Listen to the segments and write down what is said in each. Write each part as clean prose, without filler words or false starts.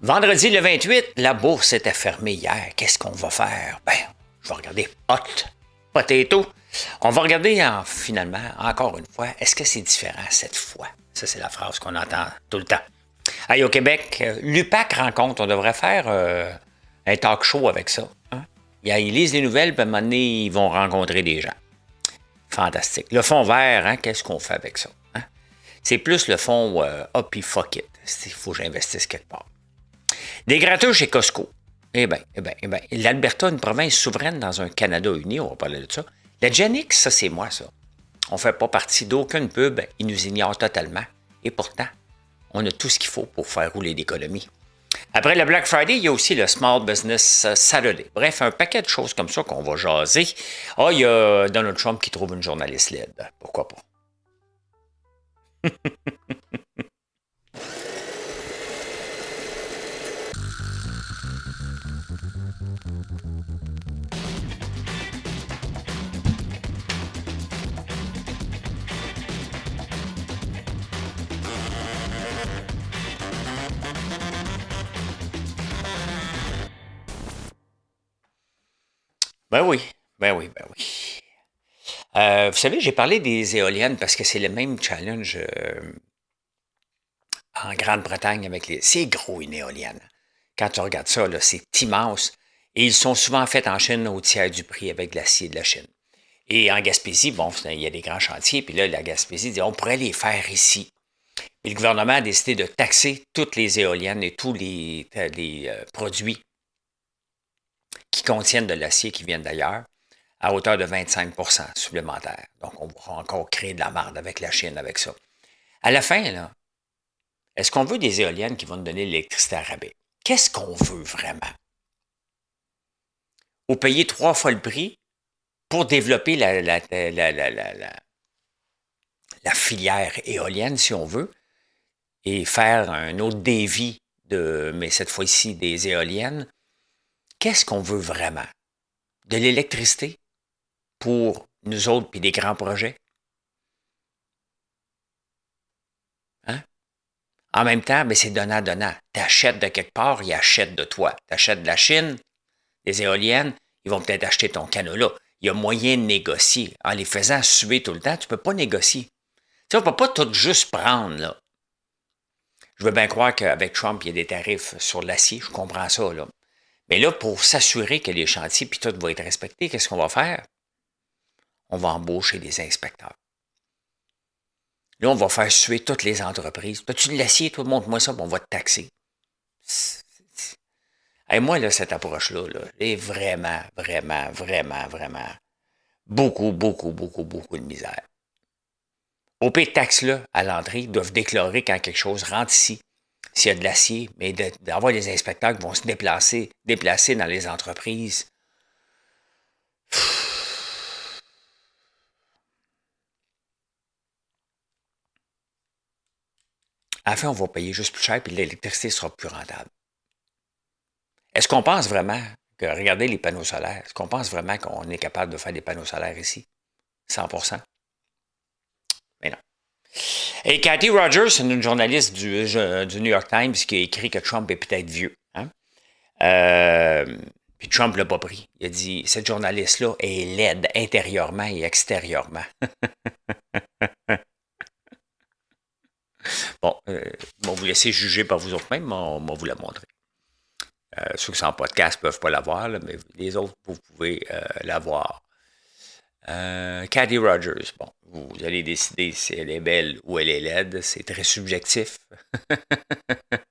Vendredi le 28, la bourse était fermée hier. Qu'est-ce qu'on va faire? Ben, je vais regarder potato. On va regarder finalement, encore une fois, est-ce que c'est différent cette fois? Ça, c'est la phrase qu'on entend tout le temps. Hey, au Québec, l'UPAC rencontre, on devrait faire un talk show avec ça. Hein? Ils lisent les nouvelles, puis à un moment donné, ils vont rencontrer des gens. Fantastique. Le fond vert, hein, qu'est-ce qu'on fait avec ça? Hein? C'est plus le fond up et fuck it. Il faut que j'investisse quelque part. Des gratteurs chez Costco. Eh bien, l'Alberta, une province souveraine dans un Canada uni, on va parler de ça. La Genix, ça, c'est moi, ça. On ne fait pas partie d'aucune pub, ils nous ignorent totalement. Et pourtant, on a tout ce qu'il faut pour faire rouler l'économie. Après le Black Friday, il y a aussi le Small Business Saturday. Bref, un paquet de choses comme ça qu'on va jaser. Ah, il y a Donald Trump qui trouve une journaliste laide. Pourquoi pas? Ben oui, ben oui. Vous savez, j'ai parlé des éoliennes parce que c'est le même challenge en Grande-Bretagne avec les... C'est gros, une éolienne. Quand tu regardes ça, là, c'est immense. Et ils sont souvent faits en Chine au tiers du prix avec de l'acier de la Chine. Et en Gaspésie, bon, il y a des grands chantiers, puis là, la Gaspésie dit on pourrait les faire ici. Et le gouvernement a décidé de taxer toutes les éoliennes et tous les produits qui contiennent de l'acier qui viennent d'ailleurs à hauteur de 25 supplémentaire. Donc, on va encore créer de la marde avec la Chine avec ça. À la fin, là, est-ce qu'on veut des éoliennes qui vont nous donner l'électricité à rabais? Qu'est-ce qu'on veut vraiment? Ou payer 3 fois le prix pour développer la filière éolienne, si on veut, et faire un autre dévi mais cette fois-ci des éoliennes. Qu'est-ce qu'on veut vraiment? De l'électricité pour nous autres puis des grands projets? Hein? En même temps, ben c'est donnant-donnant. Tu achètes de quelque part, ils achètent de toi. Tu achètes de la Chine, des éoliennes, ils vont peut-être acheter ton canot-là. Il y a moyen de négocier. En les faisant suer tout le temps, tu ne peux pas négocier. Tu sais, on ne peut pas tout juste prendre, là. Je veux bien croire qu'avec Trump, il y a des tarifs sur l'acier, je comprends ça, là. Mais là, pour s'assurer que les chantiers puis tout va être respecté, qu'est-ce qu'on va faire? On va embaucher des inspecteurs. Là, on va faire suer toutes les entreprises. As-tu de l'acier, toi, montre-moi ça, puis on va te taxer. Et moi, là, cette approche-là, là, est vraiment, vraiment, vraiment, vraiment beaucoup, beaucoup, beaucoup, beaucoup de misère. Au pays de taxes-là, à l'entrée, ils doivent déclarer quand quelque chose rentre ici, s'il y a de l'acier, mais d'avoir des inspecteurs qui vont se déplacer dans les entreprises. À la fin, on va payer juste plus cher, puis l'électricité sera plus rentable. Est-ce qu'on pense vraiment que, regardez les panneaux solaires, est-ce qu'on pense vraiment qu'on est capable de faire des panneaux solaires ici? 100%? Mais non. Et Cathy Rogers, c'est une journaliste du New York Times qui a écrit que Trump est peut-être vieux. Hein? Puis Trump l'a pas pris. Il a dit, cette journaliste-là est laide intérieurement et extérieurement. Bon, on va vous laisser juger par vous autres même, mais on va vous la montrer. Ceux qui sont en podcast ne peuvent pas la voir, là, mais les autres, vous pouvez la voir. Cathy Rogers, bon, vous allez décider si elle est belle ou elle est laide, c'est très subjectif,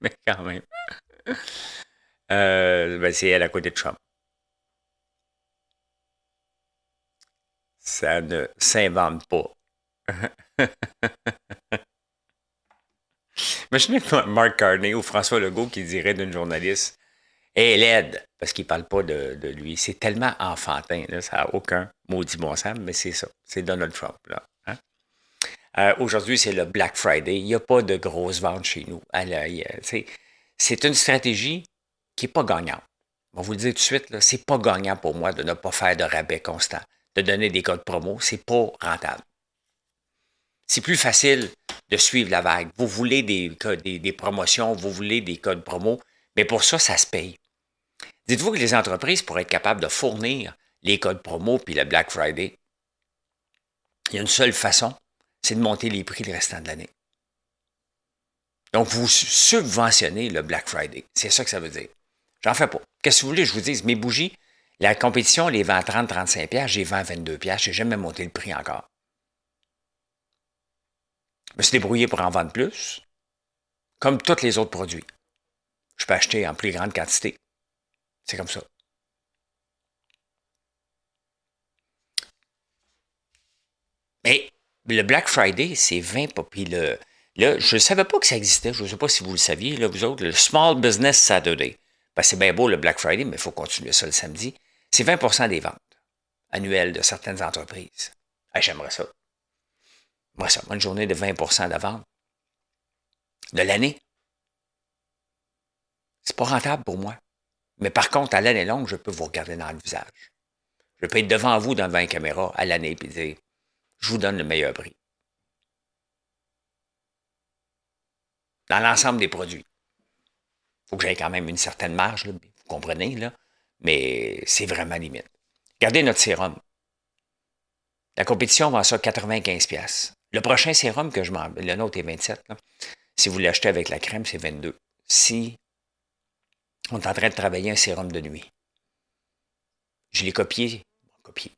mais quand même. Ben c'est elle à côté de Trump. Ça ne s'invente pas. Imaginez Mark Carney ou François Legault qui dirait d'une journaliste et laide, parce qu'il ne parle pas de lui. C'est tellement enfantin, là, ça n'a aucun maudit bon sens, mais c'est ça. C'est Donald Trump, là. Hein? Aujourd'hui, c'est le Black Friday. Il n'y a pas de grosses ventes chez nous. C'est une stratégie qui n'est pas gagnante. On va vous le dire tout de suite, c'est pas gagnant pour moi de ne pas faire de rabais constant, de donner des codes promo. C'est pas rentable. C'est plus facile de suivre la vague. Vous voulez des promotions, vous voulez des codes promo, Mais pour ça, ça se paye. Dites-vous que les entreprises, pour être capables de fournir les codes promo puis le Black Friday, il y a une seule façon, c'est de monter les prix le restant de l'année. Donc, vous subventionnez le Black Friday. C'est ça que ça veut dire. J'en fais pas. Qu'est-ce que vous voulez que je vous dise? Mes bougies, la compétition, les vend à 30-35$, j'ai vend à 22$. J'ai jamais monté le prix encore. Je me suis débrouillé pour en vendre plus, comme tous les autres produits. Je peux acheter en plus grande quantité. C'est comme ça. Mais le Black Friday, c'est 20 pas. Puis là, je ne savais pas que ça existait. Je ne sais pas si vous le saviez, là, vous autres, le Small Business Saturday. Ben, c'est bien beau le Black Friday, mais il faut continuer ça le samedi. C'est 20% des ventes annuelles de certaines entreprises. Ah, j'aimerais ça. Moi, ça, une journée de 20% de vente de l'année. C'est pas rentable pour moi. Mais par contre, à l'année longue, je peux vous regarder dans le visage. Je peux être devant vous devant une caméra à l'année et dire, je vous donne le meilleur prix. Dans l'ensemble des produits. Il faut que j'aie quand même une certaine marge, là, vous comprenez, là, mais c'est vraiment limite. Regardez notre sérum. La compétition vend ça 95$. Le prochain sérum que je m'en... Le nôtre est 27$. Là. Si vous l'achetez avec la crème, c'est 22$. Si on est en train de travailler un sérum de nuit, je l'ai copié.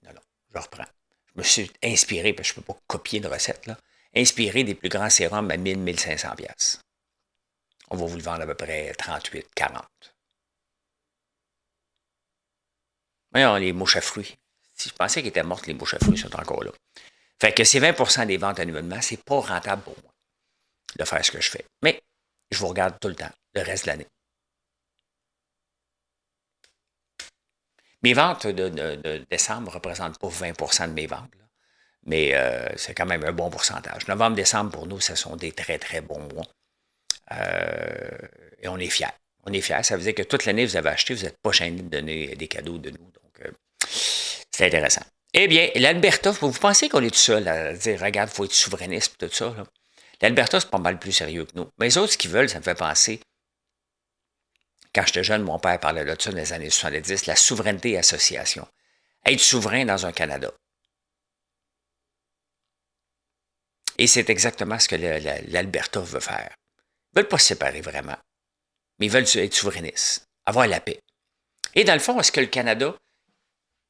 Non, je reprends. Je me suis inspiré, parce que je ne peux pas copier une recette, là, inspiré des plus grands sérums à 1000-1500$. On va vous le vendre à peu près 38, 40. Voyons, les mouches à fruits. Si je pensais qu'elles étaient mortes, les mouches à fruits sont encore là. Fait que c'est 20% des ventes annuellement, c'est pas rentable pour moi de faire ce que je fais. Mais je vous regarde tout le temps, le reste de l'année. Mes ventes de décembre ne représentent pas 20% de mes ventes, là. Mais c'est quand même un bon pourcentage. Novembre-décembre, pour nous, ce sont des très, très bons mois. Et on est fiers. On est fiers. Ça veut dire que toute l'année, vous avez acheté, vous n'êtes pas gêné de donner des cadeaux de nous. Donc, c'est intéressant. Eh bien, l'Alberta, vous pensez qu'on est tout seul à dire, regarde, il faut être souverainiste et tout ça. L'Alberta, c'est pas mal plus sérieux que nous. Mais les autres, ce qu'ils veulent, ça me fait penser, quand j'étais jeune, mon père parlait de ça dans les années 70, la souveraineté et association. Être souverain dans un Canada. Et c'est exactement ce que l'Alberta veut faire. Ils ne veulent pas se séparer vraiment, mais ils veulent être souverainistes, avoir la paix. Et dans le fond, est-ce que le Canada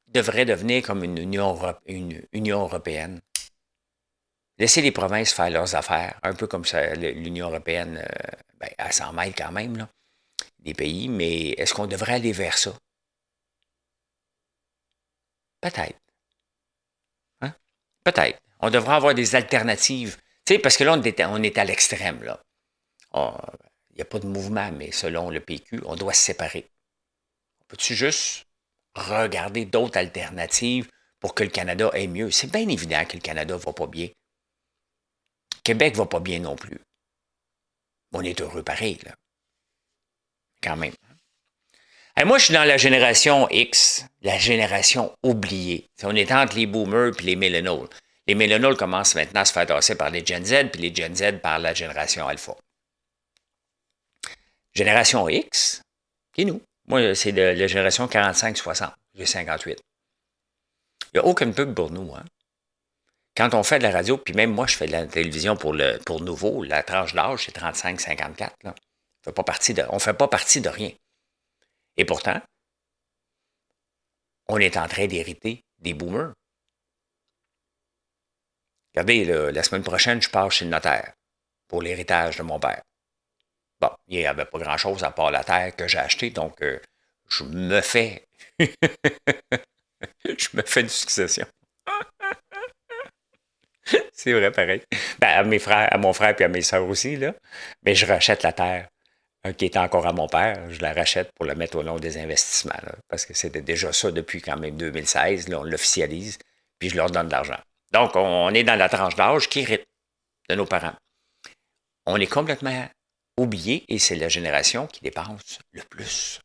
devrait devenir comme une Union européenne? Laisser les provinces faire leurs affaires, un peu comme ça, l'Union européenne, elle s'en mêle quand même, là, des pays, mais est-ce qu'on devrait aller vers ça? Peut-être. Hein? Peut-être. On devrait avoir des alternatives. Tu sais, parce que là, on est à l'extrême, là. Il n'y a pas de mouvement, mais selon le PQ, on doit se séparer. Peux-tu juste regarder d'autres alternatives pour que le Canada aille mieux? C'est bien évident que le Canada ne va pas bien. Québec ne va pas bien non plus. On est heureux pareil, là. Quand même. Et moi, je suis dans la génération X, la génération oubliée. On est entre les boomers et les millennials. Les millennials commencent maintenant à se faire tasser par les Gen Z, puis les Gen Z par la génération Alpha. Génération X, qui est nous. Moi, c'est la génération 45-60. J'ai 58. Il n'y a aucune pub pour nous. Hein? Quand on fait de la radio, puis même moi, je fais de la télévision pour Nouveau, la tranche d'âge, c'est 35-54. On ne fait pas partie de rien. Et pourtant, on est en train d'hériter des boomers. Regardez, la semaine prochaine, je pars chez le notaire pour l'héritage de mon père. Bon, il n'y avait pas grand-chose à part la terre que j'ai achetée, donc je me fais je me fais une succession. C'est vrai, pareil. À mes frères, à mon frère et à mes soeurs aussi, là. Mais je rachète la terre qui était encore à mon père. Je la rachète pour la mettre au long des investissements, là, parce que c'était déjà ça depuis quand même 2016. Là, on l'officialise, puis je leur donne de l'argent. Donc, on est dans la tranche d'âge qui hérite de nos parents. On est complètement oublié et c'est la génération qui dépense le plus.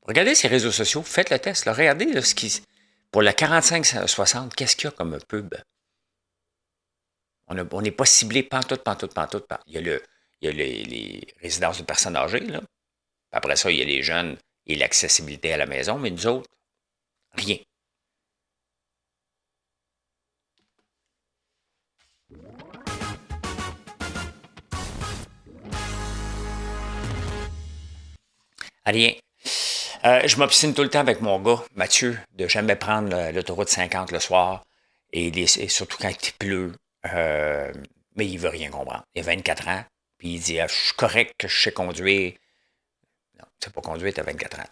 Regardez ces réseaux sociaux, faites le test. Là. Regardez là, pour le 45-60, qu'est-ce qu'il y a comme pub? On n'est pas ciblé pantoute, pantoute, pantoute. Il y a les résidences de personnes âgées, là. Après ça, il y a les jeunes et l'accessibilité à la maison, mais nous autres, rien. Rien. Je m'obstine tout le temps avec mon gars, Mathieu, de jamais prendre l'autoroute 50 le soir et surtout quand il pleut. Mais il veut rien comprendre. Il a 24 ans, puis il dit je suis correct que je sais conduire. Non, tu sais pas conduire, tu as 24 ans.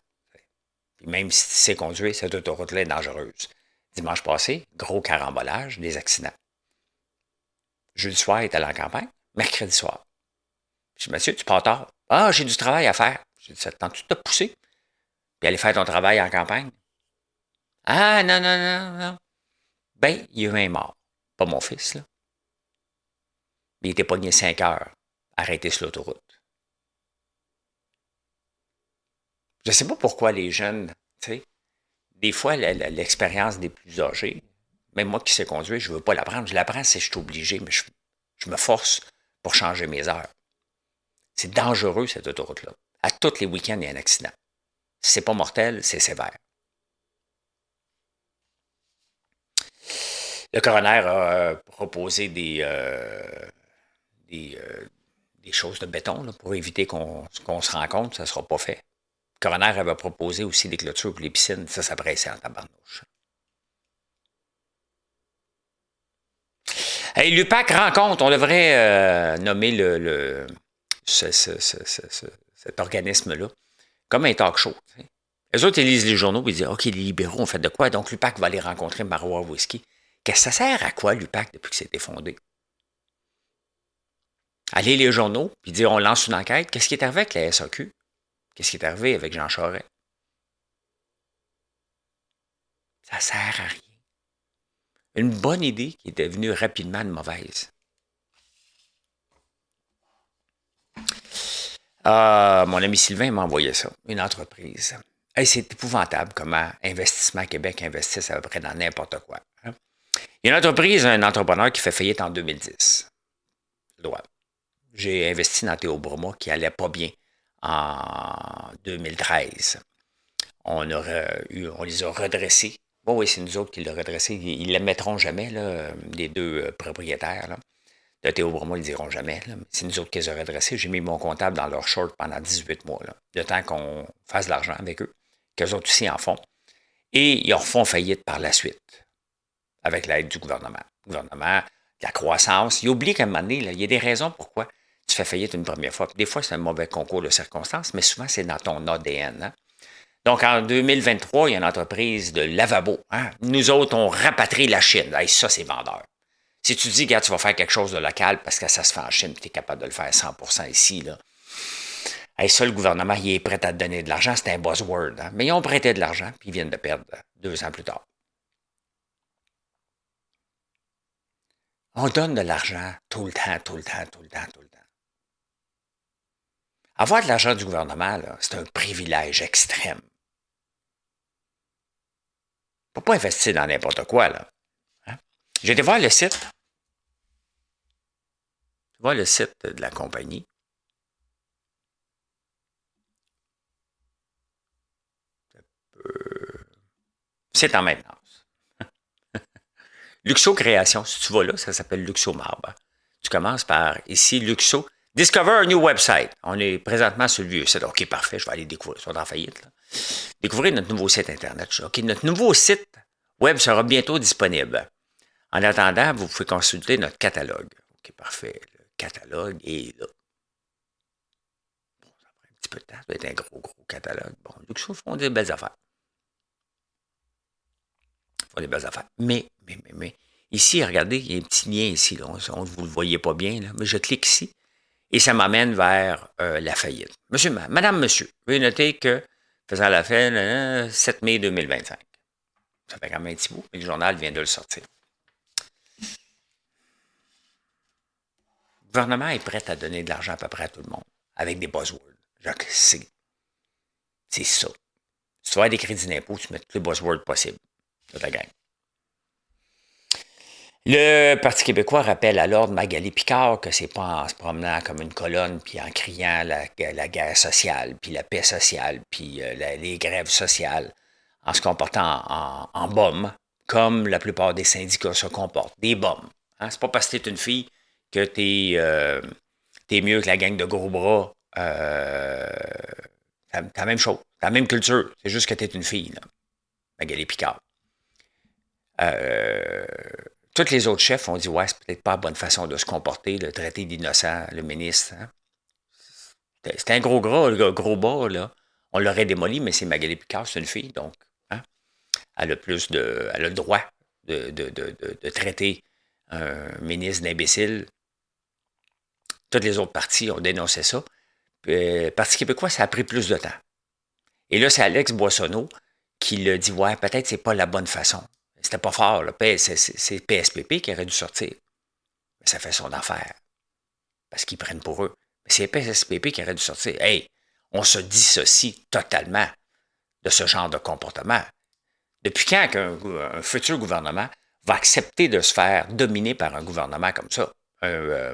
Puis même si tu sais conduire, cette autoroute-là est dangereuse. Dimanche passé, gros carambolage, des accidents. Jeudi soir, il est allé en campagne. Mercredi soir. Je dis Mathieu, tu pars tard. Ah, j'ai du travail à faire. J'ai dit ça te tente-tu de te pousser? Puis aller faire ton travail en campagne. Ah, non, non, non, non. Ben, il est même mort. Pas mon fils, là. Il était pogné 5 heures, arrêté sur l'autoroute. Je ne sais pas pourquoi les jeunes, tu sais, des fois, l'expérience des plus âgés, même moi qui sais conduire, je ne veux pas l'apprendre. Je l'apprends si je suis obligé, mais je me force pour changer mes heures. C'est dangereux, cette autoroute-là. À tous les week-ends, il y a un accident. Si c'est pas mortel, c'est sévère. Le coroner a proposé des choses de béton là, pour éviter qu'on se rencontre. Ça ne sera pas fait. Le coroner avait proposé aussi des clôtures pour les piscines. Ça pressait en tabarnouche. Hey, l'UPAC rencontre, on devrait nommer cet organisme-là comme un talk show. T'sais. Les autres, ils lisent les journaux et ils disent OK, les libéraux ont fait de quoi? Donc l'UPAC va aller rencontrer Marois Whisky. Qu'est-ce que ça sert à quoi, l'UPAC, depuis que c'était fondé? Aller les journaux, puis dire on lance une enquête. Qu'est-ce qui est arrivé avec la SAQ? Qu'est-ce qui est arrivé avec Jean Charest? Ça sert à rien. Une bonne idée qui est devenue rapidement une mauvaise. Mon ami Sylvain m'a envoyé ça. Une entreprise. Hey, c'est épouvantable comment Investissement Québec investisse à peu près dans n'importe quoi. Hein? Il y a une entreprise, un entrepreneur qui fait faillite en 2010. J'ai investi dans Théo Broma qui allait pas bien en 2013. On les a redressés. Bon, oui, c'est nous autres qui l'ont redressé. Ils ne les mettront jamais, là, les deux propriétaires. Là. De Théo Broma, ils ne diront jamais. Là. C'est nous autres qui les ont redressés. J'ai mis mon comptable dans leur short pendant 18 mois. Là, le temps qu'on fasse de l'argent avec eux, qu'eux autres aussi en font. Et ils en refont faillite par la suite, avec l'aide du gouvernement. Le gouvernement, la croissance. Ils oublient qu'à un moment donné, là, il y a des raisons pourquoi tu fais faillite une première fois. Des fois, c'est un mauvais concours de circonstances, mais souvent, c'est dans ton ADN. Hein? Donc, en 2023, il y a une entreprise de lavabo. Hein? Nous autres, on rapatrie la Chine. Hey, ça, c'est vendeur. Si tu dis, regarde, tu vas faire quelque chose de local parce que ça se fait en Chine, tu es capable de le faire 100% ici, là. Hey, ça, le gouvernement, il est prêt à te donner de l'argent. C'est un buzzword. Hein? Mais ils ont prêté de l'argent, puis ils viennent de perdre 2 ans plus tard. On donne de l'argent tout le temps, tout le temps, tout le temps, tout le temps. Avoir de l'argent du gouvernement, là, c'est un privilège extrême. Il ne faut pas investir dans n'importe quoi, là. Hein? J'ai été voir le site. Tu vois le site de la compagnie. C'est en maintenance. Luxo Création, si tu vas là, ça s'appelle Luxo Marbre. Tu commences par ici, Luxo. Discover a new website. On est présentement sur le vieux site. OK, parfait, je vais aller découvrir. Ils sont en faillite. Là. Découvrir notre nouveau site Internet. OK, notre nouveau site web sera bientôt disponible. En attendant, vous pouvez consulter notre catalogue. OK, parfait. Le catalogue est là. Bon, ça prend un petit peu de temps. Ça va être un gros, gros catalogue. Bon, Luxo font des belles affaires. Font des belles affaires. Mais, ici, regardez, il y a un petit lien ici. Là. Vous ne le voyez pas bien, là, mais je clique ici. Et ça m'amène vers la faillite. Madame, monsieur, veuillez noter que, faisant la faillite, 7 mai 2025. Ça fait quand même un petit bout, mais le journal vient de le sortir. Le gouvernement est prêt à donner de l'argent à peu près à tout le monde, avec des buzzwords. Genre, c'est ça. Si tu vas avoir des crédits d'impôt, tu mets tous les buzzwords possibles. C'est ta gang. Le Parti québécois rappelle à l'ordre Magali Picard que c'est pas en se promenant comme une colonne puis en criant la guerre sociale, puis la paix sociale, puis les grèves sociales, en se comportant en bum, comme la plupart des syndicats se comportent, des bums. Hein? C'est pas parce que t'es une fille que t'es mieux que la gang de gros bras. T'as la même chose, t'as la même culture, c'est juste que t'es une fille, là. Magali Picard. Tous les autres chefs ont dit ouais, c'est peut-être pas la bonne façon de se comporter, de traiter d'innocent le ministre. Hein? C'était un gros gras, le gros bas, là. On l'aurait démoli, mais c'est Magali Picard, c'est une fille, donc hein? Elle a le droit de traiter un ministre d'imbécile. Tous les autres partis ont dénoncé ça. Le Parti québécois, ça a pris plus de temps. Et là, c'est Alex Boissonneau qui l'a dit ouais, peut-être c'est pas la bonne façon. C'était pas fort, là. C'est PSPP qui aurait dû sortir. Mais ça fait son affaire. Parce qu'ils prennent pour eux. Mais c'est PSPP qui aurait dû sortir. Hey, on se dissocie totalement de ce genre de comportement. Depuis quand un futur gouvernement va accepter de se faire dominer par un gouvernement comme ça? Un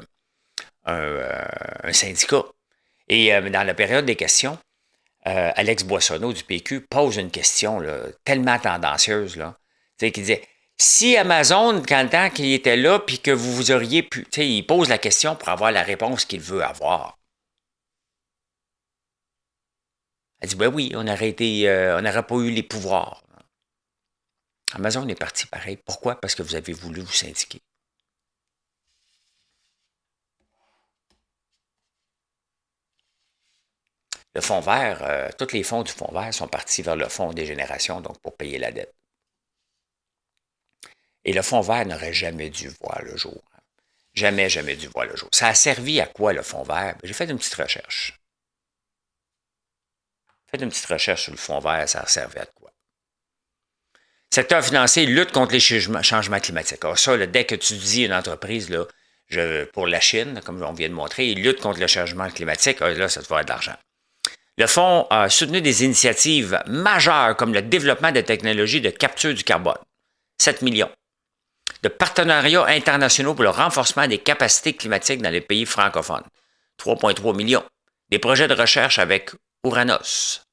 syndicat. Et dans la période des questions, Alex Boissonneau du PQ pose une question là, tellement tendancieuse, là, qui disait si Amazon, quand le temps qu'il était là, puis que vous auriez pu. Il pose la question pour avoir la réponse qu'il veut avoir. Elle dit ben oui, on n'aurait pas eu les pouvoirs. Amazon est parti pareil. Pourquoi? Parce que vous avez voulu vous syndiquer. Le fonds vert, tous les fonds du fonds vert sont partis vers le fonds des générations, donc pour payer la dette. Et le fonds vert n'aurait jamais dû voir le jour. Jamais, jamais dû voir le jour. Ça a servi à quoi le fonds vert? J'ai fait une petite recherche. Faites une petite recherche sur le fonds vert, ça a servi à quoi? Secteur financier, lutte contre les changements climatiques. Alors ça, là, dès que tu dis une entreprise, là, pour la Chine, comme on vient de montrer, lutte contre le changement climatique, là, ça te va être de l'argent. Le fonds a soutenu des initiatives majeures comme le développement de technologies de capture du carbone, 7 millions. De partenariats internationaux pour le renforcement des capacités climatiques dans les pays francophones, 3,3 millions. Des projets de recherche avec Uranus.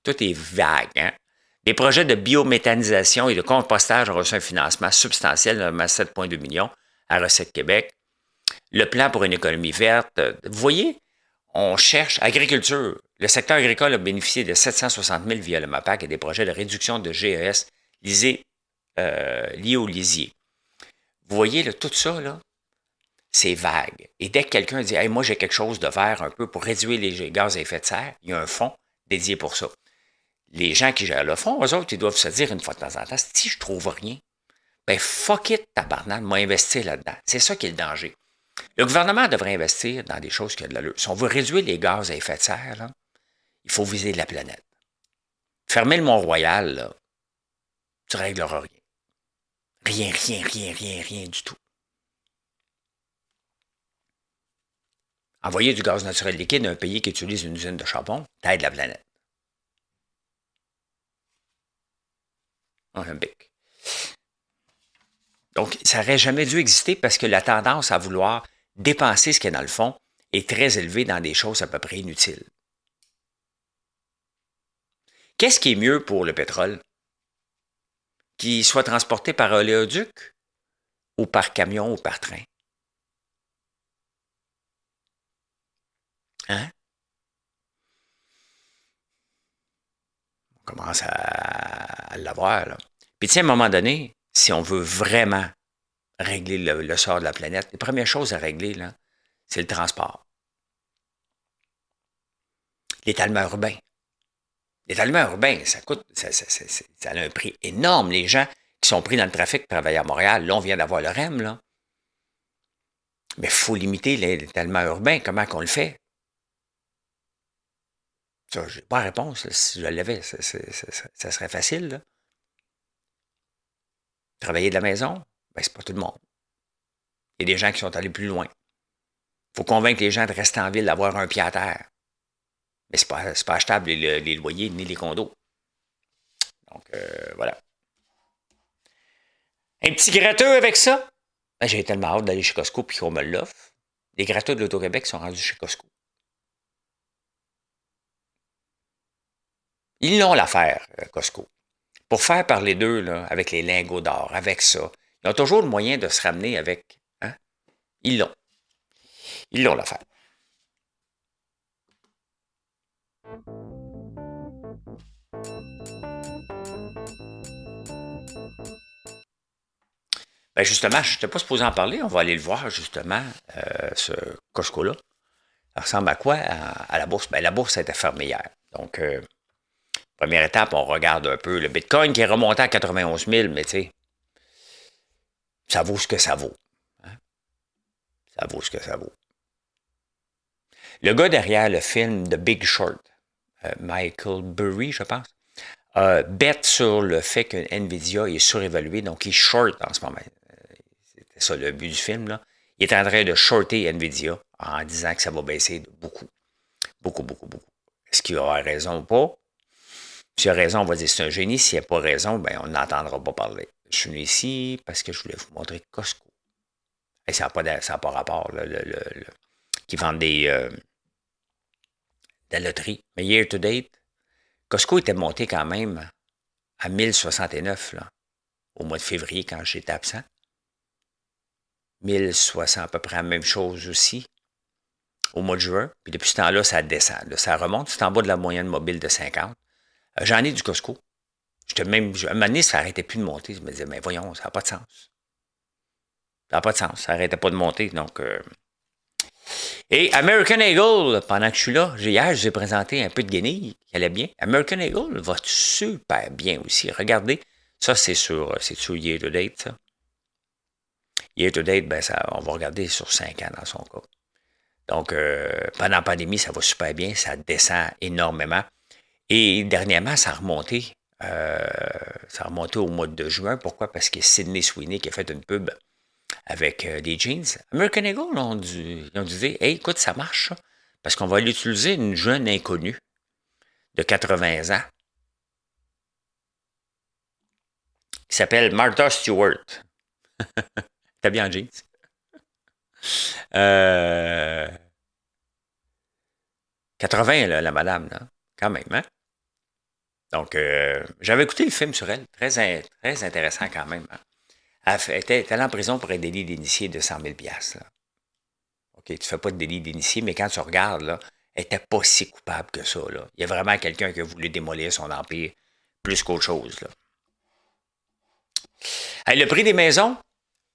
Tout est vague, hein? Des projets de biométhanisation et de compostage ont reçu un financement substantiel de 7,2 millions à Recette Québec. Le plan pour une économie verte. Vous voyez, on cherche agriculture. Le secteur agricole a bénéficié de 760 000 via le MAPAC et des projets de réduction de GES liés au lisier. Vous voyez, là, tout ça, là, c'est vague. Et dès que quelqu'un dit hey, moi, j'ai quelque chose de vert un peu pour réduire les gaz à effet de serre, il y a un fonds dédié pour ça. Les gens qui gèrent le fonds, eux autres, ils doivent se dire une fois de temps en temps si je trouve rien, ben fuck it, tabarnak, moi investir là-dedans. C'est ça qui est le danger. Le gouvernement devrait investir dans des choses qui ont de l'allure. Si on veut réduire les gaz à effet de serre, là, il faut viser la planète. Fermer le Mont-Royal, là, tu régleras rien. Rien du tout. Envoyer du gaz naturel liquide à un pays qui utilise une usine de charbon, t'aides la planète. Olympique. Donc, ça n'aurait jamais dû exister parce que la tendance à vouloir dépenser ce qu'il y a dans le fond est très élevée dans des choses à peu près inutiles. Qu'est-ce qui est mieux pour le pétrole? Qu'il soit transporté par oléoduc ou par camion ou par train? Hein? On commence à l'avoir, là. Puis, tiens, à un moment donné, si on veut vraiment régler le sort de la planète, les premières choses à régler, là, c'est le transport. L'étalement urbain. L'étalement urbain, ça coûte, ça a un prix énorme. Les gens qui sont pris dans le trafic pour travailler à Montréal, là, on vient d'avoir le REM, là. Mais il faut limiter l'étalement urbain. Comment qu'on le fait? Ça, j'ai pas la réponse. Là. Si je l'avais, ça serait facile, là. Travailler de la maison, ben, c'est pas tout le monde. Il y a des gens qui sont allés plus loin. Il faut convaincre les gens de rester en ville, d'avoir un pied à terre. Mais c'est pas achetable les loyers ni les condos. Donc, voilà. Un petit gratteux avec ça? Ben, j'ai tellement hâte d'aller chez Costco puis qu'on me l'offre. Les gratteux de l'Auto-Québec sont rendus chez Costco. Ils l'ont l'affaire, Costco. Pour faire parler d'eux, là, avec les lingots d'or, avec ça, ils ont toujours le moyen de se ramener avec. Hein? Ils l'ont. Ils l'ont l'affaire. Ben justement, je n'étais pas supposé en parler. On va aller le voir, justement, ce Costco-là. Ça ressemble à quoi à la bourse? Ben, la bourse était fermée hier. Donc, première étape, on regarde un peu le Bitcoin qui est remonté à 91 000, mais tu sais, ça vaut ce que ça vaut. Hein? Ça vaut ce que ça vaut. Le gars derrière le film The Big Short, Michael Burry, je pense, bête sur le fait que Nvidia est surévalué, donc il short en ce moment. C'était ça le but du film, là. Il est en train de shorter Nvidia en disant que ça va baisser de beaucoup. Beaucoup, beaucoup, beaucoup. Est-ce qu'il aura raison ou pas? S'il a raison, on va dire que c'est un génie. S'il n'a pas raison, ben, on n'entendra pas parler. Je suis venu ici parce que je voulais vous montrer Costco. Et ça n'a pas rapport, là, qui vendent de la loterie. Mais year to date, Costco était monté quand même à 1069 là, au mois de février quand j'étais absent. 1060 à peu près la même chose aussi au mois de juin. Puis depuis ce temps-là, ça descend. Là, ça remonte. C'est en bas de la moyenne mobile de 50. J'en ai du Costco. À un moment donné, ça n'arrêtait plus de monter. Je me disais, mais voyons, ça n'a pas de sens. Ça n'a pas de sens. Ça n'arrêtait pas de monter. Donc, Et American Eagle, pendant que je suis là, hier, je vous ai présenté un peu de guenilles qui allait bien. American Eagle va super bien aussi. Regardez, ça, c'est sur Year to Date, ça. Year to Date, ben, ça, on va regarder sur 5 ans dans son cas. Donc, pendant la pandémie, ça va super bien. Ça descend énormément. Et dernièrement, ça a remonté. Ça a remonté au mois de juin. Pourquoi? Parce que Sydney Sweeney qui a fait une pub avec des jeans. American Eagle, ils ont dû dire, hey, écoute, ça marche, ça, parce qu'on va l'utiliser une jeune inconnue de 80 ans qui s'appelle Martha Stewart. T'as bien en jeans? 80, là, la madame, là, quand même, hein? Donc, j'avais écouté le film sur elle, très intéressant quand même. Hein? Elle était allée en prison pour un délit d'initié de 100 000 $. Là. OK, tu ne fais pas de délit d'initié, mais quand tu regardes, là, elle n'était pas si coupable que ça. Là. Il y a vraiment quelqu'un qui a voulu démolir son empire plus qu'autre chose. Là. Hey, le prix des maisons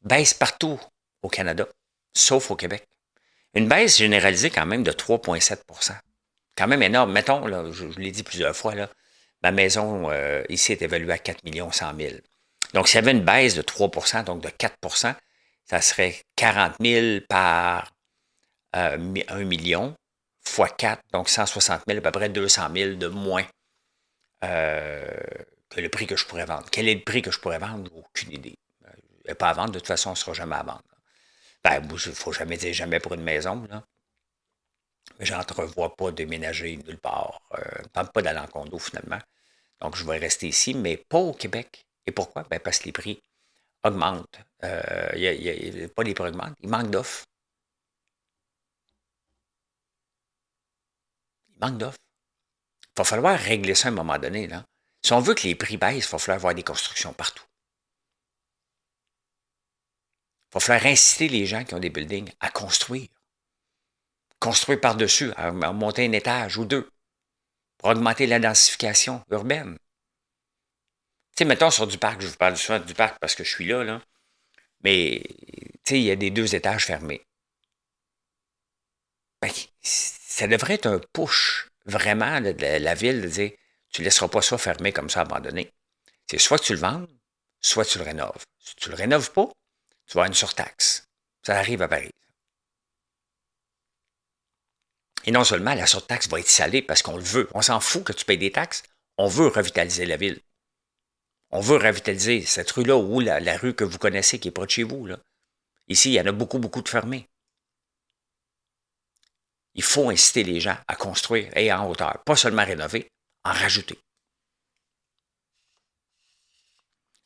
baisse partout au Canada, sauf au Québec. Une baisse généralisée quand même de 3,7 %. Quand même énorme. Mettons, là, je l'ai dit plusieurs fois, là, ma maison ici est évaluée à 4 100 000. Donc, s'il y avait une baisse de 3 %, donc de 4 %, ça serait 40 000 par 1 million fois 4, donc 160 000, à peu près 200 000 de moins que le prix que je pourrais vendre. Quel est le prix que je pourrais vendre? Aucune idée. Il n'y a pas à vendre, de toute façon, on ne sera jamais à vendre. Ben, il ne faut jamais dire jamais pour une maison, là. Mais je n'entrevois pas déménager nulle part. Je ne tente pas d'aller en condo, finalement. Donc, je vais rester ici, mais pas au Québec. Et pourquoi? Ben, parce que les prix augmentent. Pas les prix augmentent, il manque d'offres. Il manque d'offres. Il va falloir régler ça à un moment donné. Là. Si on veut que les prix baissent, il va falloir avoir des constructions partout. Il va falloir inciter les gens qui ont des buildings à construire. Construire par-dessus, à monter un étage ou deux, pour augmenter la densification urbaine. Tu sais, mettons sur du parc, je vous parle souvent du parc parce que je suis là. Mais, tu sais, il y a des 2 étages fermés. Ben, ça devrait être un push, vraiment, de la ville, de dire, tu ne laisseras pas ça fermé comme ça, abandonné. C'est soit que tu le vendes, soit tu le rénoves. Si tu ne le rénoves pas, tu vas avoir une surtaxe. Ça arrive à Paris. Et non seulement la surtaxe va être salée parce qu'on le veut. On s'en fout que tu payes des taxes. On veut revitaliser la ville. On veut revitaliser cette rue-là ou la rue que vous connaissez qui est proche de chez vous. Là. Ici, il y en a beaucoup, beaucoup de fermés. Il faut inciter les gens à construire et en hauteur. Pas seulement rénover, en rajouter.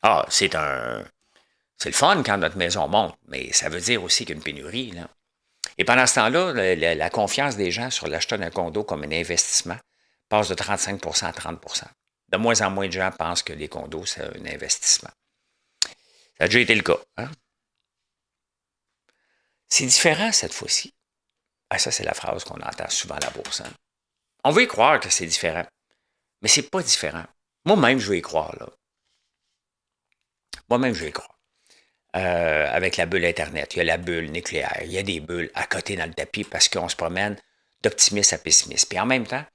Ah, ça C'est le fun quand notre maison monte, mais ça veut dire aussi qu'il y a une pénurie, là. Et pendant ce temps-là, la confiance des gens sur l'achat d'un condo comme un investissement passe de 35 à 30 De moins en moins de gens pensent que les condos, c'est un investissement. Ça a déjà été le cas. Hein? C'est différent cette fois-ci. Ah, ça, c'est la phrase qu'on entend souvent à la bourse. Hein? On veut y croire que c'est différent, mais c'est pas différent. Moi-même, je veux y croire. Là. Moi-même, je veux y croire. Avec la bulle Internet, il y a la bulle nucléaire, il y a des bulles à côté dans le tapis parce qu'on se promène d'optimiste à pessimiste. Puis en même temps,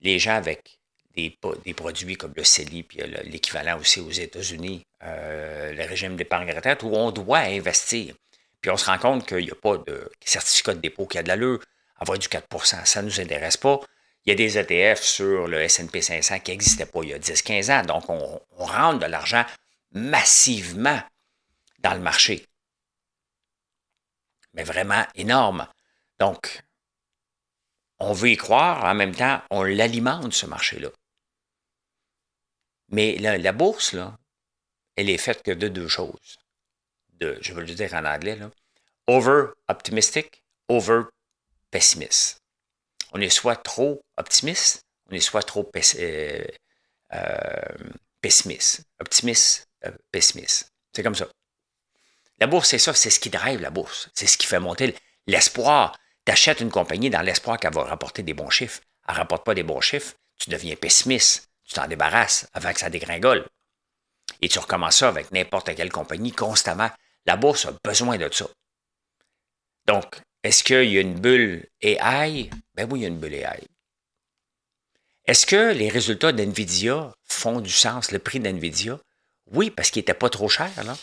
les gens avec des produits comme le CELI, puis l'équivalent aussi aux États-Unis, le régime d'épargne retraite, où on doit investir. Puis on se rend compte qu'il n'y a pas de certificat de dépôt qui a de l'allure, avoir du 4 ça ne nous intéresse pas. Il y a des ETF sur le S&P 500 qui n'existaient pas il y a 10-15 ans. Donc, on rentre de l'argent massivement dans le marché. Mais vraiment énorme. Donc, on veut y croire, en même temps, on l'alimente, ce marché-là. Mais la bourse, là, elle est faite que de deux choses. Je vais le dire en anglais, là. Over optimistic, over pessimist. On est soit trop optimiste, on est soit trop pessimiste. Optimiste, pessimiste. C'est comme ça. La bourse, c'est ça, c'est ce qui drive la bourse. C'est ce qui fait monter l'espoir. Tu achètes une compagnie dans l'espoir qu'elle va rapporter des bons chiffres. Elle ne rapporte pas des bons chiffres, tu deviens pessimiste. Tu t'en débarrasses avant que ça dégringole. Et tu recommences ça avec n'importe quelle compagnie constamment. La bourse a besoin de ça. Donc, est-ce qu'il y a une bulle AI? Ben oui, il y a une bulle AI. Est-ce que les résultats d'NVIDIA font du sens, le prix d'NVIDIA? Oui, parce qu'il n'était pas trop cher, là.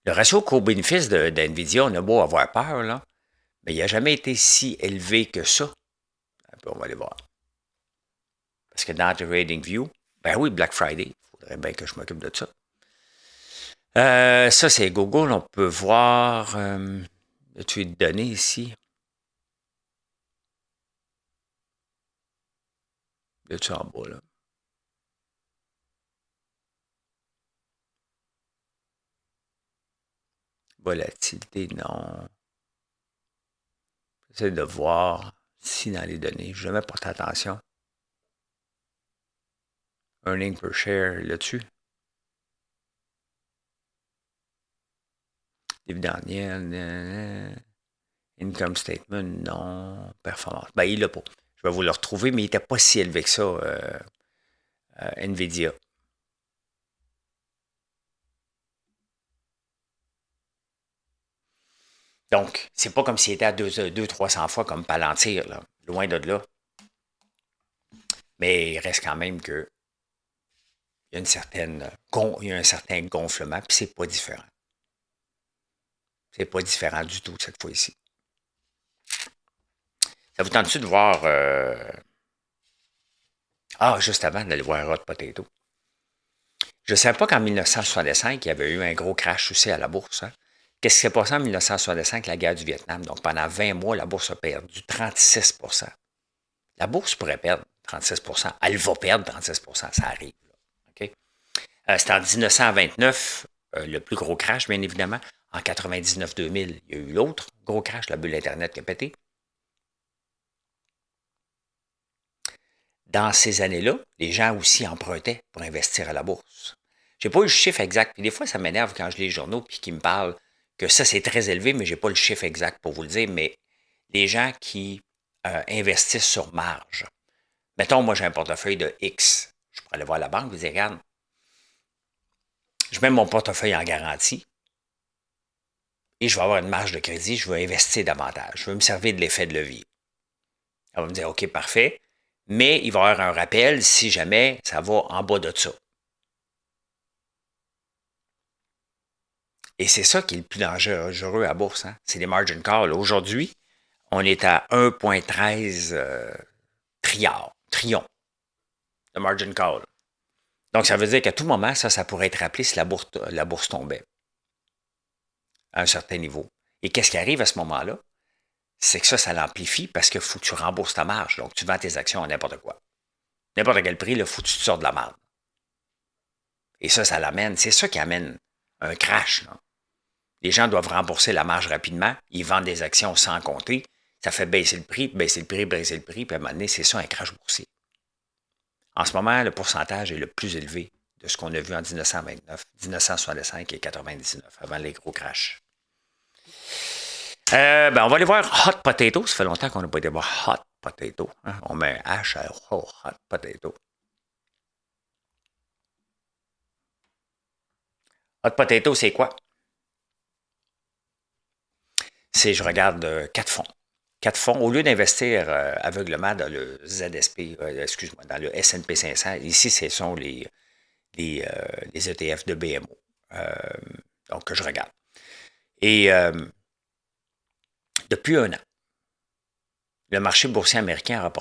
Le ratio coût-bénéfice d'NVIDIA, on a beau avoir peur, là, mais il n'a jamais été si élevé que ça. On va aller voir. Parce que dans TradingView, ben oui, Black Friday, il faudrait bien que je m'occupe de ça. Ça, c'est Google. On peut voir le tweet de données ici. Là-dessus en bas, là. Volatilité, non. J'essaie de voir si dans les données, je vais jamais porter attention. Earning per share, là-dessus. Dividende, income statement, non. Performance. Ben, il l'a pas. Je vais vous le retrouver, mais il n'était pas si élevé que ça, NVIDIA. Donc, c'est pas comme s'il était à 200-300 fois comme Palantir, là. Loin de là. Mais il reste quand même que il y a un certain gonflement, puis c'est pas différent. C'est pas différent du tout cette fois-ci. Ça vous tente-tu de voir... juste avant d'aller voir Hot Potato. Je ne savais pas qu'en 1965, il y avait eu un gros crash aussi à la bourse. Hein? Qu'est-ce qui s'est passé en 1965, la guerre du Vietnam? Donc, pendant 20 mois, la bourse a perdu 36 La bourse pourrait perdre 36 Elle va perdre 36 ça arrive. Okay? C'était en 1929, le plus gros crash, bien évidemment. En 99-2000, il y a eu l'autre gros crash, la bulle Internet qui a pété. Dans ces années-là, les gens aussi empruntaient pour investir à la bourse. Je n'ai pas eu le chiffre exact. Puis des fois, ça m'énerve quand je lis les journaux et qu'ils me parlent que ça, c'est très élevé, mais je n'ai pas le chiffre exact pour vous le dire. Mais les gens qui investissent sur marge. Mettons, moi, j'ai un portefeuille de X. Je pourrais aller voir la banque et dire, regarde, je mets mon portefeuille en garantie et je vais avoir une marge de crédit, je vais investir davantage. Je vais me servir de l'effet de levier. Elle va me dire, OK, parfait. Mais il va y avoir un rappel si jamais ça va en bas de ça. Et c'est ça qui est le plus dangereux à la bourse. Hein? C'est les margin calls. Aujourd'hui, on est à 1,13 trillion de margin call. Donc, ça veut dire qu'à tout moment, ça pourrait être rappelé si la bourse tombait à un certain niveau. Et qu'est-ce qui arrive à ce moment-là? C'est que ça l'amplifie parce qu'il faut que tu rembourses ta marge. Donc, tu vends tes actions à n'importe quoi. N'importe quel prix, il faut que tu te sortes de la marge. Et ça l'amène. C'est ça qui amène un crash. Là. Les gens doivent rembourser la marge rapidement. Ils vendent des actions sans compter. Ça fait baisser le prix, baisser le prix, baisser le prix. Puis à un moment donné, c'est ça un crash boursier. En ce moment, le pourcentage est le plus élevé de ce qu'on a vu en 1929, 1965 et 1999, avant les gros crashs. On va aller voir Hot Potato. Ça fait longtemps qu'on n'a pas été voir Hot Potato. Hein? On met un H à Hot Potato. Hot Potato, c'est quoi? Je regarde 4 fonds. 4 fonds, au lieu d'investir aveuglement dans le ZSP, excuse-moi, dans le S&P 500, ici, ce sont les ETF de BMO. Donc, que je regarde. Et depuis un an, le marché boursier américain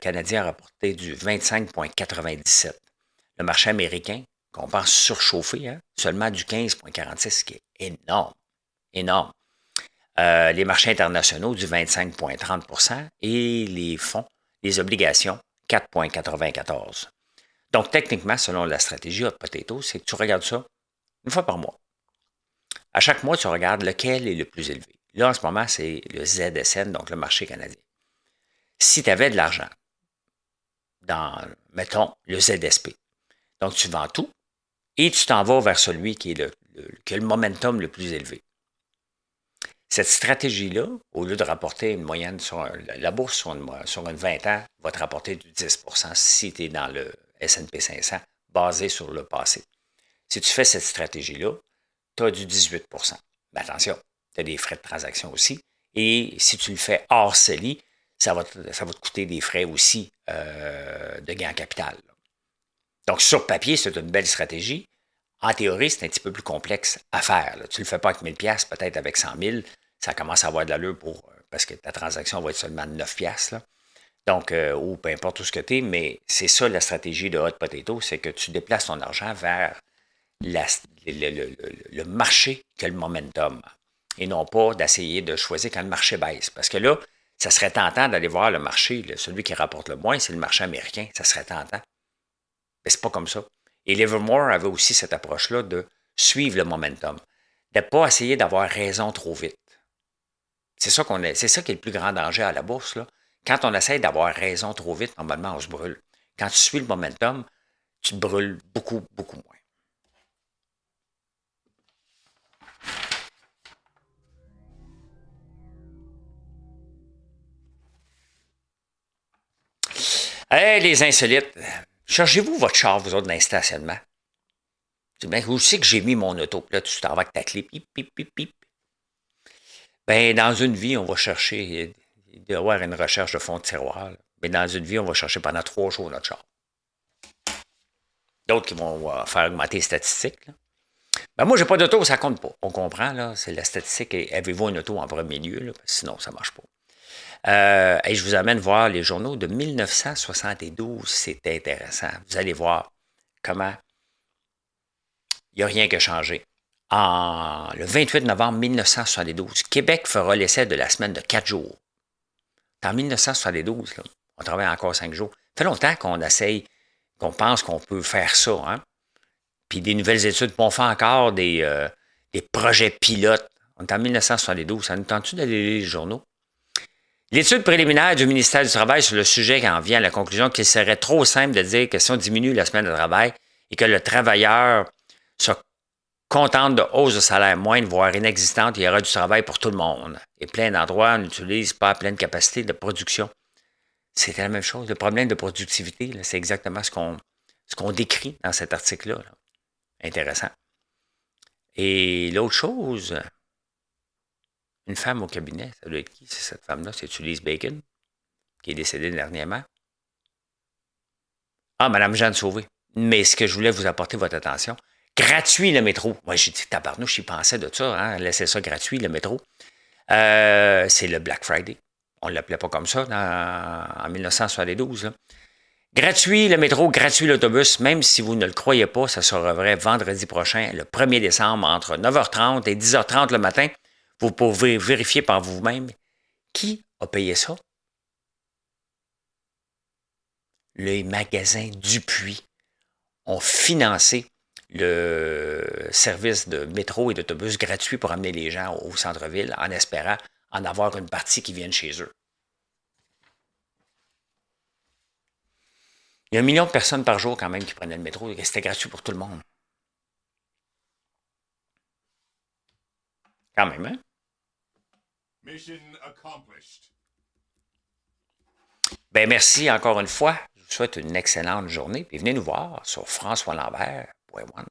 canadien a rapporté du 25,97. Le marché américain, qu'on pense surchauffé, hein, seulement du 15,46, ce qui est énorme. Énorme. Les marchés internationaux du 25,30 et les fonds, les obligations, 4,94. Donc, techniquement, selon la stratégie Hot Potato, c'est que tu regardes ça une fois par mois. À chaque mois, tu regardes lequel est le plus élevé. Là, en ce moment, c'est le ZSN, donc le marché canadien. Si tu avais de l'argent dans, mettons, le ZSP, donc tu vends tout et tu t'en vas vers celui qui a le momentum le plus élevé. Cette stratégie-là, au lieu de rapporter une moyenne sur la bourse sur une 20 ans, va te rapporter du 10 si tu es dans le S&P 500 basé sur le passé. Si tu fais cette stratégie-là, tu as du 18 Mais attention, tu as des frais de transaction aussi. Et si tu le fais hors CELI, ça va te coûter des frais aussi de gain en capital. Donc, sur papier, c'est une belle stratégie. En théorie, c'est un petit peu plus complexe à faire. Là. Tu ne le fais pas avec 1000 $, peut-être avec 100 000 ça commence à avoir de l'allure parce que ta transaction va être seulement de 9 $. Là. Donc, ou peu importe où ce que tu es, mais c'est ça la stratégie de Hot Potato, c'est que tu déplaces ton argent vers le marché qui a le momentum et non pas d'essayer de choisir quand le marché baisse. Parce que là, ça serait tentant d'aller voir le marché, celui qui rapporte le moins, c'est le marché américain, ça serait tentant. Mais c'est pas comme ça. Et Livermore avait aussi cette approche-là de suivre le momentum, de ne pas essayer d'avoir raison trop vite. C'est ça qui est le plus grand danger à la bourse. Là. Quand on essaie d'avoir raison trop vite, normalement, on se brûle. Quand tu suis le momentum, tu te brûles beaucoup, beaucoup moins. Hey, les insolites, chargez-vous votre char, vous autres, dans le stationnement. C'est bien, où c'est que j'ai mis mon auto? Là, tu t'en vas avec ta clé, pip, pip, pip, pip. Ben, dans une vie, on va chercher, il doit y avoir une recherche de fond de tiroir. Là. Mais dans une vie, on va chercher pendant 3 jours notre char. D'autres qui vont faire augmenter les statistiques. Là. Ben, moi, j'ai pas d'auto, ça compte pas. On comprend, là, c'est la statistique. Avez-vous une auto en premier lieu? Là, sinon, ça marche pas. Et je vous amène voir les journaux de 1972. C'est intéressant. Vous allez voir comment il n'y a rien qui a changé. Le 28 novembre 1972, Québec fera l'essai de la semaine de 4 jours. En 1972, là, on travaille encore 5 jours. Ça fait longtemps qu'on essaye, qu'on pense qu'on peut faire ça. Hein? Puis des nouvelles études, on fait encore des projets pilotes. On est en 1972. Ça nous tente-tu d'aller lire les journaux? L'étude préliminaire du ministère du Travail sur le sujet en vient à la conclusion qu'il serait trop simple de dire que si on diminue la semaine de travail et que le travailleur se contente de hausse de salaire moindre, voire inexistante, il y aura du travail pour tout le monde. Et plein d'endroits n'utilisent pas à pleine capacité de production. C'était la même chose. Le problème de productivité, là, c'est exactement ce qu'on décrit dans cet article-là. Là. Intéressant. Et l'autre chose, une femme au cabinet, ça doit être qui? C'est cette femme-là, c'est Lise Bacon, qui est décédée dernièrement. Ah, Mme Jeanne Sauvé. Mais ce que je voulais vous apporter votre attention, gratuit le métro. Moi, j'ai dit, tabarnouche, j'y pensais de ça, hein, laisser ça gratuit, le métro. C'est le Black Friday. On ne l'appelait pas comme ça en 1972. Là. Gratuit le métro, gratuit l'autobus, même si vous ne le croyez pas, ça sera vrai vendredi prochain, le 1er décembre, entre 9h30 et 10h30 le matin. Vous pouvez vérifier par vous-même qui a payé ça. Les magasins Dupuis ont financé le service de métro et d'autobus gratuit pour amener les gens au centre-ville en espérant en avoir une partie qui vienne chez eux. Il y a 1 million de personnes par jour quand même qui prenaient le métro et c'était gratuit pour tout le monde. Quand même, hein? Mission accomplished. Ben merci encore une fois. Je vous souhaite une excellente journée. Puis venez nous voir sur françoislambert.one.